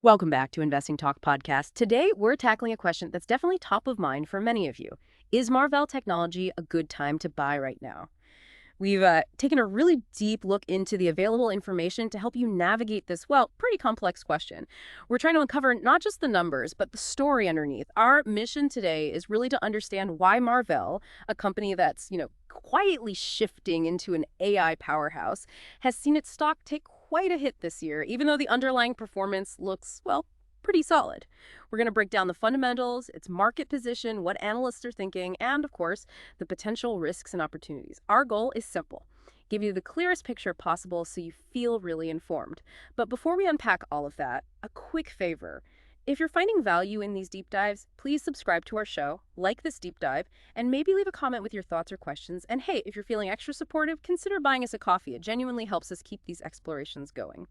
Welcome back to Investing Talk Podcast. Today, we're tackling a question that's definitely top of mind for many of you. Is Marvell technology a good time to buy right now? We've taken a really deep look into the available information to help you navigate this, well, pretty complex question. We're trying to uncover not just the numbers, but the story underneath. Our mission today is really to understand why Marvell, a company that's, quietly shifting into an AI powerhouse, has seen its stock take quite a hit this year, even though the underlying performance looks, well, pretty solid. We're going to break down the fundamentals, its market position, what analysts are thinking, and, of course, the potential risks and opportunities. Our goal is simple: give you the clearest picture possible so you feel really informed. But before we unpack all of that, a quick favor. If you're finding value in these deep dives, please subscribe to our show, like this deep dive, and maybe leave a comment with your thoughts or questions. And hey, if you're feeling extra supportive, consider buying us a coffee. It genuinely helps us keep these explorations going.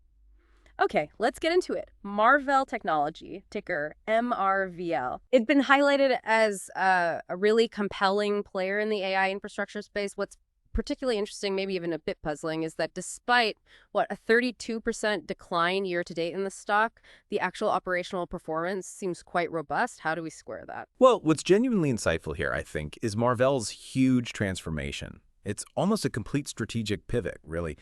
Okay, let's get into it. Marvell Technology, ticker MRVL. It's been highlighted as a really compelling player in the AI infrastructure space. What's particularly interesting, maybe even a bit puzzling, is that despite, a 32% decline year to date in the stock, the actual operational performance seems quite robust. How do we square that? Well, what's genuinely insightful here, I think, is Marvell's huge transformation. It's almost a complete strategic pivot, really.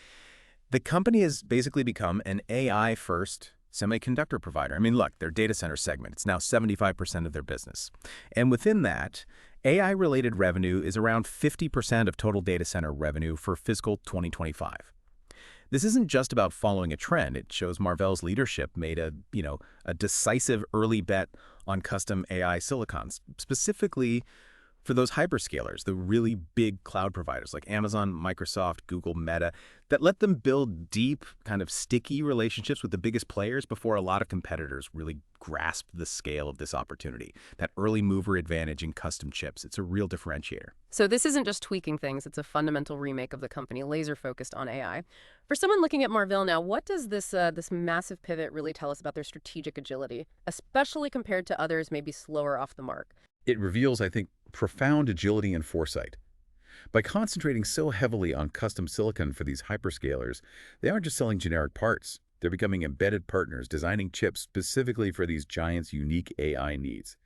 The company has basically become an AI-first semiconductor provider. I mean, look, their data center segment, it's now 75% of their business. And within that, AI-related revenue is around 50% of total data center revenue for fiscal 2025. This isn't just about following a trend. It shows Marvell's leadership made a decisive early bet on custom AI silicons, specifically for those hyperscalers, the really big cloud providers like Amazon, Microsoft, Google, Meta, that let them build deep, kind of sticky relationships with the biggest players before a lot of competitors really grasped the scale of this opportunity. That early mover advantage in custom chips, it's a real differentiator. So this isn't just tweaking things, it's a fundamental remake of the company, laser focused on AI. For someone looking at Marvell now, what does this massive pivot really tell us about their strategic agility, especially compared to others maybe slower off the mark? It reveals, I think, profound agility and foresight. By concentrating so heavily on custom silicon for these hyperscalers, they aren't just selling generic parts. They're becoming embedded partners, designing chips specifically for these giants' unique AI needs.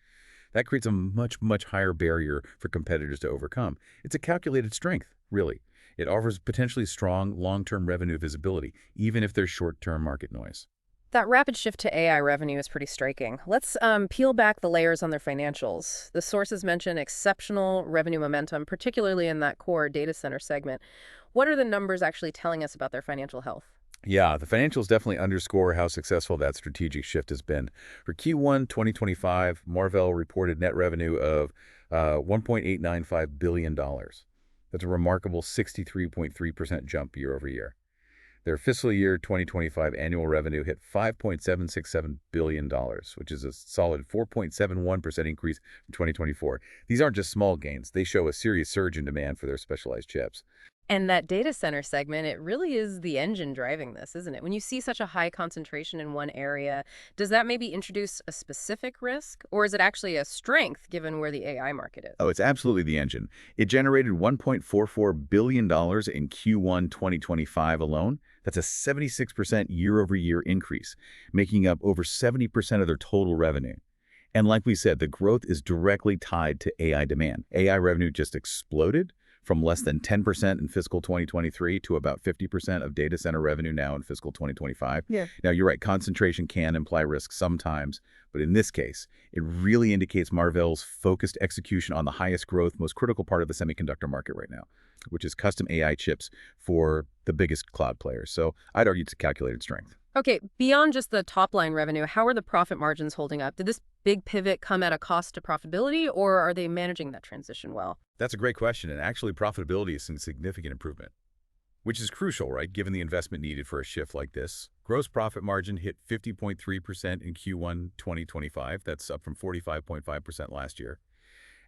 That creates a much, much higher barrier for competitors to overcome. It's a calculated strength, really. It offers potentially strong long-term revenue visibility, even if there's short-term market noise. That rapid shift to AI revenue is pretty striking. Let's peel back the layers on their financials. The sources mention exceptional revenue momentum, particularly in that core data center segment. What are the numbers actually telling us about their financial health? Yeah, the financials definitely underscore how successful that strategic shift has been. For Q1 2025, Marvell reported net revenue of $1.895 billion. That's a remarkable 63.3% jump year over year. Their fiscal year 2025 annual revenue hit $5.767 billion, which is a solid 4.71% increase from 2024. These aren't just small gains. They show a serious surge in demand for their specialized chips. And that data center segment, it really is the engine driving this, isn't it? When you see such a high concentration in one area, does that maybe introduce a specific risk? Or is it actually a strength given where the AI market is? Oh, it's absolutely the engine. It generated $1.44 billion in Q1 2025 alone. That's a 76% year-over-year increase, making up over 70% of their total revenue. And like we said, the growth is directly tied to AI demand. AI revenue just exploded from less than 10% in fiscal 2023 to about 50% of data center revenue now in fiscal 2025. Yeah. Now, you're right, concentration can imply risk sometimes, but in this case, it really indicates Marvell's focused execution on the highest growth, most critical part of the semiconductor market right now, which is custom AI chips for the biggest cloud players. So I'd argue it's a calculated strength. Okay, beyond just the top line revenue, how are the profit margins holding up? Did this big pivot come at a cost to profitability, or are they managing that transition well? That's a great question, and actually profitability is in significant improvement, which is crucial, right, given the investment needed for a shift like this. Gross profit margin hit 50.3% in Q1 2025. That's up from 45.5% last year.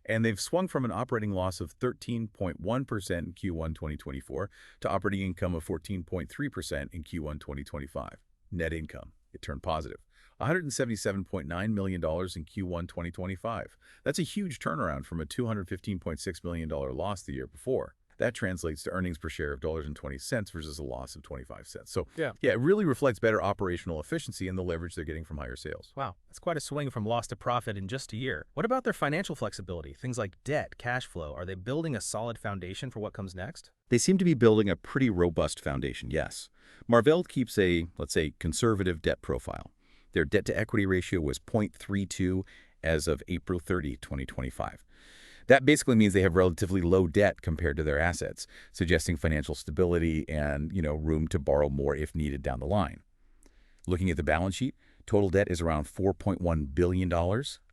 And they've swung from an operating loss of 13.1% in Q1 2024 to operating income of 14.3% in Q1 2025. Net income, it turned positive. $177.9 million in Q1 2025. That's a huge turnaround from a $215.6 million loss the year before. That translates to earnings per share of $1.20 versus a loss of 25 cents. So, Yeah. yeah, it really reflects better operational efficiency and the leverage they're getting from higher sales. Wow, that's quite a swing from loss to profit in just a year. What about their financial flexibility? Things like debt, cash flow. Are they building a solid foundation for what comes next? They seem to be building a pretty robust foundation, yes. Marvell keeps a, let's say, conservative debt profile. Their debt-to-equity ratio was 0.32 as of April 30, 2025. That basically means they have relatively low debt compared to their assets, suggesting financial stability and, room to borrow more if needed down the line. Looking at the balance sheet, total debt is around $4.1 billion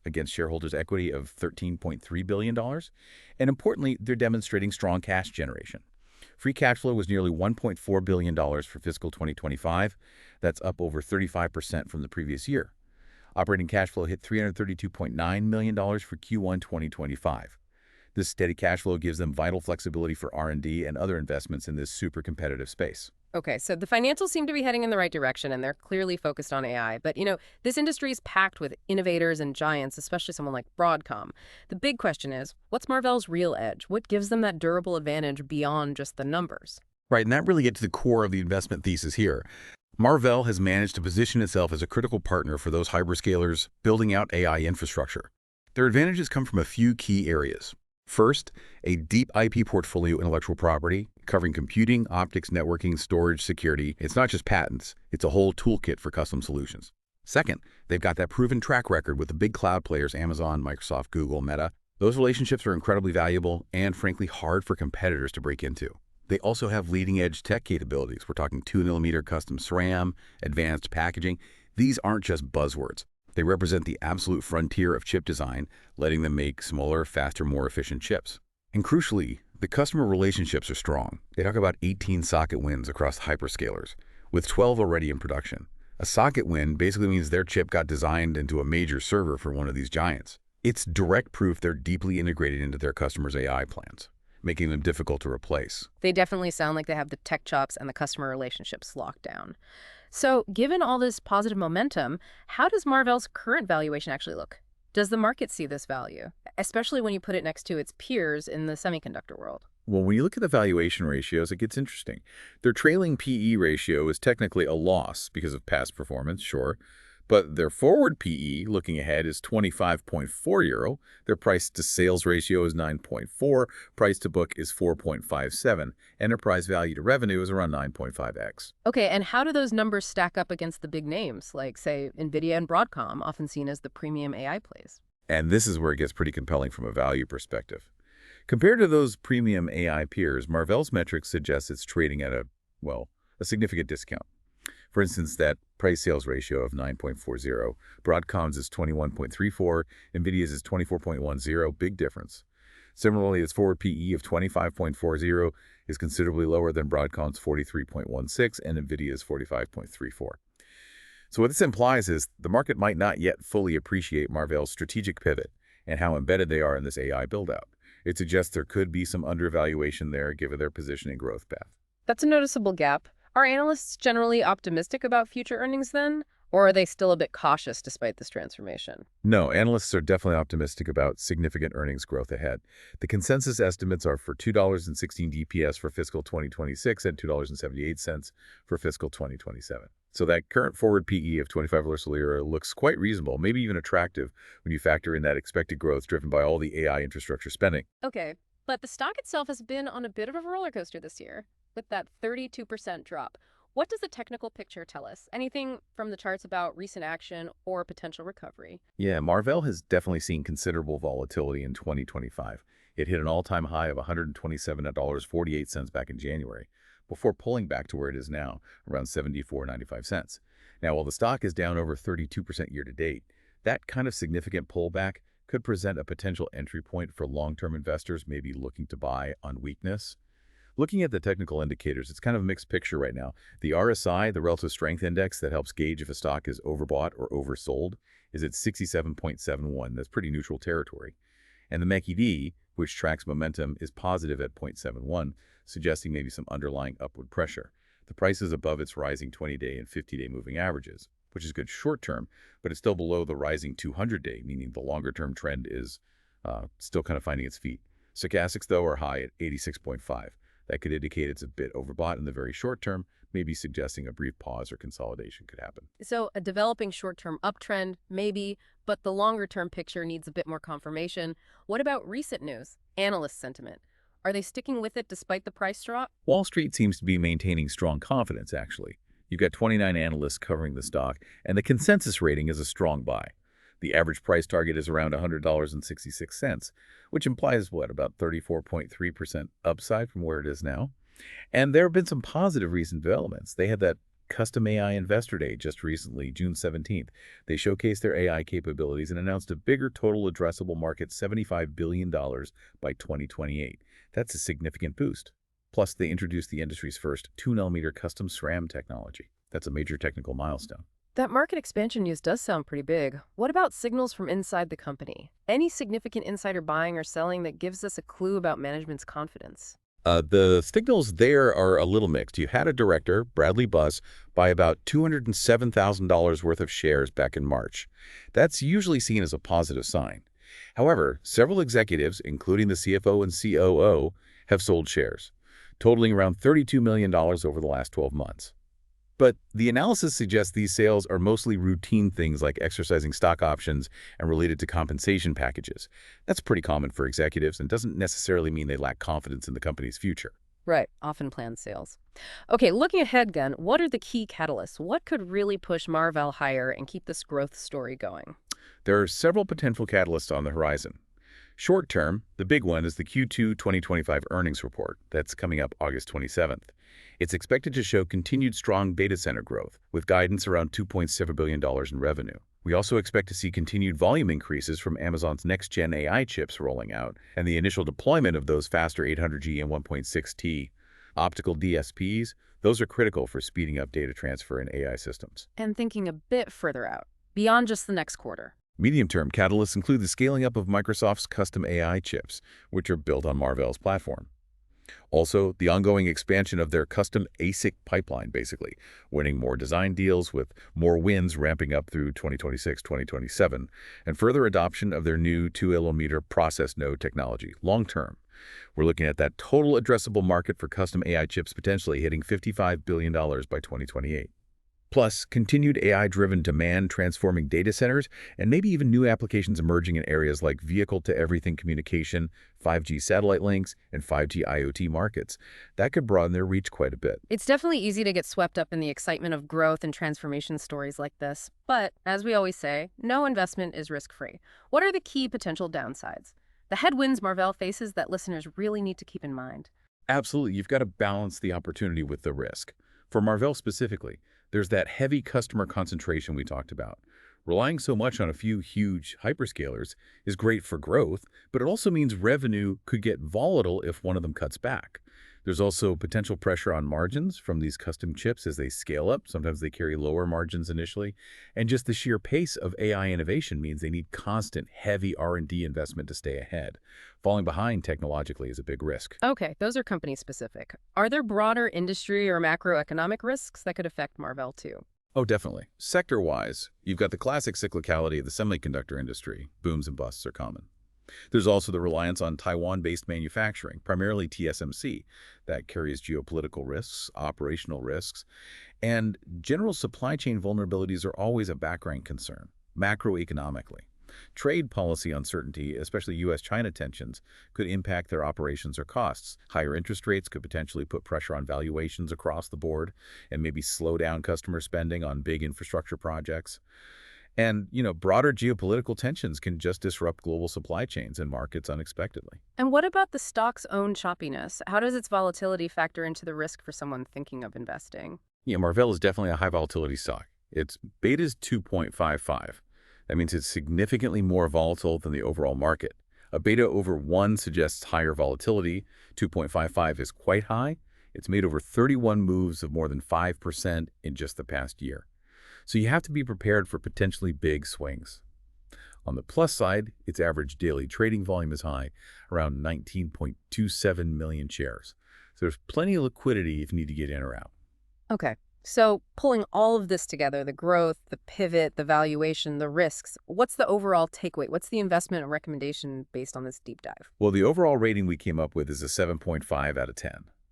against shareholders' equity of $13.3 billion. And importantly, they're demonstrating strong cash generation. Free cash flow was nearly $1.4 billion for fiscal 2025. That's up over 35% from the previous year. Operating cash flow hit $332.9 million for Q1 2025. This steady cash flow gives them vital flexibility for R&D and other investments in this super competitive space. Okay, so the financials seem to be heading in the right direction, and they're clearly focused on AI. But, this industry is packed with innovators and giants, especially someone like Broadcom. The big question is, what's Marvell's real edge? What gives them that durable advantage beyond just the numbers? Right, and that really gets to the core of the investment thesis here. Marvell has managed to position itself as a critical partner for those hyperscalers building out AI infrastructure. Their advantages come from a few key areas. First, a deep IP portfolio intellectual property covering computing, optics, networking, storage, security. It's not just patents, it's a whole toolkit for custom solutions. Second, they've got that proven track record with the big cloud players, Amazon, Microsoft, Google, Meta. Those relationships are incredibly valuable and, frankly, hard for competitors to break into. They also have leading-edge tech capabilities. We're talking 2-nanometer custom SRAM, advanced packaging. These aren't just buzzwords. They represent the absolute frontier of chip design, letting them make smaller, faster, more efficient chips. And crucially, the customer relationships are strong. They talk about 18 socket wins across hyperscalers, with 12 already in production. A socket win basically means their chip got designed into a major server for one of these giants. It's direct proof they're deeply integrated into their customers' AI plans, making them difficult to replace. They definitely sound like they have the tech chops and the customer relationships locked down. So, given all this positive momentum, how does Marvell's current valuation actually look? Does the market see this value, especially when you put it next to its peers in the semiconductor world? Well, when you look at the valuation ratios, it gets interesting. Their trailing PE ratio is technically a loss because of past performance, sure, but their forward PE, looking ahead, is 25.4 euro. Their price-to-sales ratio is 9.4. Price-to-book is 4.57. Enterprise value to revenue is around 9.5x. Okay, and how do those numbers stack up against the big names, like, say, NVIDIA and Broadcom, often seen as the premium AI plays? And this is where it gets pretty compelling from a value perspective. Compared to those premium AI peers, Marvell's metrics suggest it's trading at a significant discount. For instance, that price-sales ratio of 9.40, Broadcom's is 21.34, NVIDIA's is 24.10, big difference. Similarly, its forward PE of 25.40 is considerably lower than Broadcom's 43.16 and NVIDIA's 45.34. So what this implies is the market might not yet fully appreciate Marvell's strategic pivot and how embedded they are in this AI build-out. It suggests there could be some undervaluation there given their position and growth path. That's a noticeable gap. Are analysts generally optimistic about future earnings then? Or are they still a bit cautious despite this transformation? No, analysts are definitely optimistic about significant earnings growth ahead. The consensus estimates are for $2.16 DPS for fiscal 2026 and $2.78 for fiscal 2027. So that current forward PE of 25 lira looks quite reasonable, maybe even attractive when you factor in that expected growth driven by all the AI infrastructure spending. Okay, but the stock itself has been on a bit of a roller coaster this year, with that 32% drop. What does the technical picture tell us? Anything from the charts about recent action or potential recovery? Yeah, Marvell has definitely seen considerable volatility in 2025. It hit an all-time high of $127.48 back in January, before pulling back to where it is now, around $74.95. Now, while the stock is down over 32% year-to-date, that kind of significant pullback could present a potential entry point for long-term investors maybe looking to buy on weakness. Looking at the technical indicators, it's kind of a mixed picture right now. The RSI, the Relative Strength Index that helps gauge if a stock is overbought or oversold, is at 67.71. That's pretty neutral territory. And the MECD, which tracks momentum, is positive at 0.71, suggesting maybe some underlying upward pressure. The price is above its rising 20-day and 50-day moving averages, which is good short-term, but it's still below the rising 200-day, meaning the longer-term trend is still kind of finding its feet. Stochastics, though, are high at 86.5. That could indicate it's a bit overbought in the very short term, maybe suggesting a brief pause or consolidation could happen. So a developing short-term uptrend, maybe, but the longer-term picture needs a bit more confirmation. What about recent news? Analyst sentiment. Are they sticking with it despite the price drop? Wall Street seems to be maintaining strong confidence, actually. You've got 29 analysts covering the stock, and the consensus rating is a strong buy. The average price target is around $100.66, which implies, what, about 34.3% upside from where it is now? And there have been some positive recent developments. They had that Custom AI Investor Day just recently, June 17th. They showcased their AI capabilities and announced a bigger total addressable market, $75 billion by 2028. That's a significant boost. Plus, they introduced the industry's first 2-nanometer custom SRAM technology. That's a major technical milestone. That market expansion news does sound pretty big. What about signals from inside the company? Any significant insider buying or selling that gives us a clue about management's confidence? The signals there are a little mixed. You had a director, Bradley Buss, buy about $207,000 worth of shares back in March. That's usually seen as a positive sign. However, several executives, including the CFO and COO, have sold shares, totaling around $32 million over the last 12 months. But the analysis suggests these sales are mostly routine things like exercising stock options and related to compensation packages. That's pretty common for executives and doesn't necessarily mean they lack confidence in the company's future. Right, often planned sales. Okay, looking ahead then, what are the key catalysts? What could really push Marvell higher and keep this growth story going? There are several potential catalysts on the horizon. Short term, the big one is the Q2 2025 earnings report that's coming up August 27th. It's expected to show continued strong data center growth, with guidance around $2.7 billion in revenue. We also expect to see continued volume increases from Amazon's next-gen AI chips rolling out and the initial deployment of those faster 800G and 1.6T optical DSPs. Those are critical for speeding up data transfer in AI systems. And thinking a bit further out, beyond just the next quarter. Medium-term catalysts include the scaling up of Microsoft's custom AI chips, which are built on Marvell's platform. Also, the ongoing expansion of their custom ASIC pipeline, basically, winning more design deals with more wins ramping up through 2026-2027, and further adoption of their new 2-nanometer process node technology long-term. We're looking at that total addressable market for custom AI chips potentially hitting $55 billion by 2028. Plus, continued AI-driven demand transforming data centers, and maybe even new applications emerging in areas like vehicle-to-everything communication, 5G satellite links, and 5G IoT markets. That could broaden their reach quite a bit. It's definitely easy to get swept up in the excitement of growth and transformation stories like this. But, as we always say, no investment is risk-free. What are the key potential downsides? The headwinds Marvell faces that listeners really need to keep in mind. Absolutely, you've got to balance the opportunity with the risk. For Marvell specifically, there's that heavy customer concentration we talked about. Relying so much on a few huge hyperscalers is great for growth, but it also means revenue could get volatile if one of them cuts back. There's also potential pressure on margins from these custom chips as they scale up. Sometimes they carry lower margins initially. And just the sheer pace of AI innovation means they need constant, heavy R&D investment to stay ahead. Falling behind technologically is a big risk. Okay, those are company-specific. Are there broader industry or macroeconomic risks that could affect Marvell too? Oh, definitely. Sector-wise, you've got the classic cyclicality of the semiconductor industry. Booms and busts are common. There's also the reliance on Taiwan-based manufacturing, primarily TSMC, that carries geopolitical risks, operational risks, and general supply chain vulnerabilities are always a background concern, macroeconomically. Trade policy uncertainty, especially U.S.-China tensions, could impact their operations or costs. Higher interest rates could potentially put pressure on valuations across the board and maybe slow down customer spending on big infrastructure projects. And, broader geopolitical tensions can just disrupt global supply chains and markets unexpectedly. And what about the stock's own choppiness? How does its volatility factor into the risk for someone thinking of investing? Marvell is definitely a high volatility stock. Its beta is 2.55. That means it's significantly more volatile than the overall market. A beta over 1 suggests higher volatility. 2.55 is quite high. It's made over 31 moves of more than 5% in just the past year. So you have to be prepared for potentially big swings. On the plus side, its average daily trading volume is high, around 19.27 million shares. So there's plenty of liquidity if you need to get in or out. Okay, So pulling all of this together, the growth, the pivot, the valuation, the risks, what's the overall takeaway? What's the investment recommendation based on this deep dive? Well, the overall rating we came up with is a 7.5 out of 10.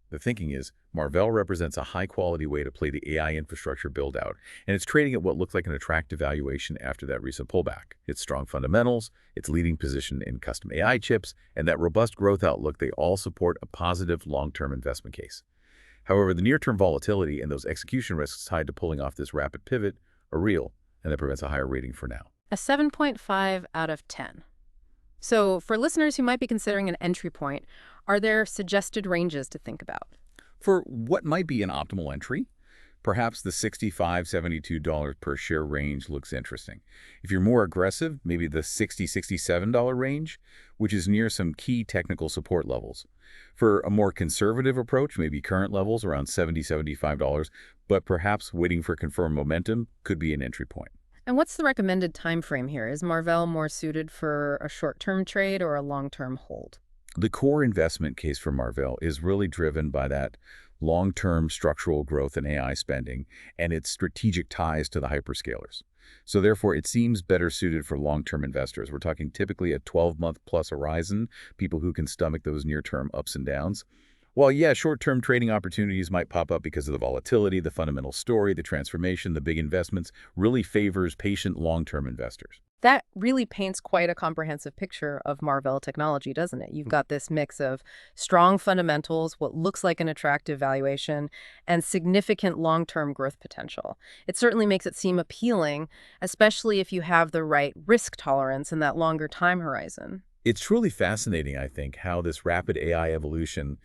The thinking is Marvell represents a high-quality way to play the AI infrastructure build-out, and it's trading at what looks like an attractive valuation after that recent pullback. Its strong fundamentals, its leading position in custom AI chips, and that robust growth outlook, they all support a positive long-term investment case. However, the near-term volatility and those execution risks tied to pulling off this rapid pivot are real, and that prevents a higher rating for now. A 7.5 out of 10. So for listeners who might be considering an entry point, are there suggested ranges to think about? For what might be an optimal entry, perhaps the $65–$72 per share range looks interesting. If you're more aggressive, maybe the $60–$67 range, which is near some key technical support levels. For a more conservative approach, maybe current levels around $70–$75, but perhaps waiting for confirmed momentum could be an entry point. And what's the recommended time frame here? Is Marvell more suited for a short-term trade or a long-term hold? The core investment case for Marvell is really driven by that long-term structural growth in AI spending and its strategic ties to the hyperscalers. So therefore, it seems better suited for long-term investors. We're talking typically a 12-month plus horizon, people who can stomach those near-term ups and downs. While, yeah, short-term trading opportunities might pop up because of the volatility, the fundamental story, the transformation, the big investments really favors patient long-term investors. That really paints quite a comprehensive picture of Marvell technology, doesn't it? You've got this mix of strong fundamentals, what looks like an attractive valuation, and significant long-term growth potential. It certainly makes it seem appealing, especially if you have the right risk tolerance and that longer time horizon. It's truly fascinating, I think, how this rapid AI evolution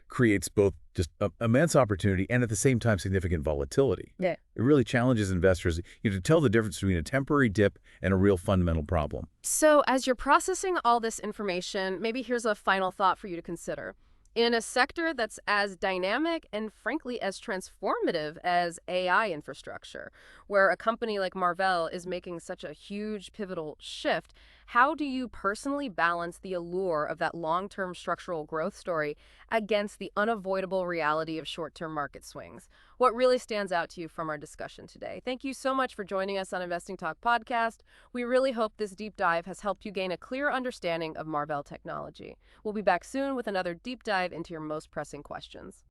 creates both just immense opportunity and at the same time significant volatility. Yeah. It really challenges investors to tell the difference between a temporary dip and a real fundamental problem. So as you're processing all this information, maybe here's a final thought for you to consider. In a sector that's as dynamic and frankly as transformative as AI infrastructure, where a company like Marvell is making such a huge pivotal shift, how do you personally balance the allure of that long-term structural growth story against the unavoidable reality of short-term market swings? What really stands out to you from our discussion today? Thank you so much for joining us on Investing Talk Podcast. We really hope this deep dive has helped you gain a clear understanding of Marvell technology. We'll be back soon with another deep dive into your most pressing questions.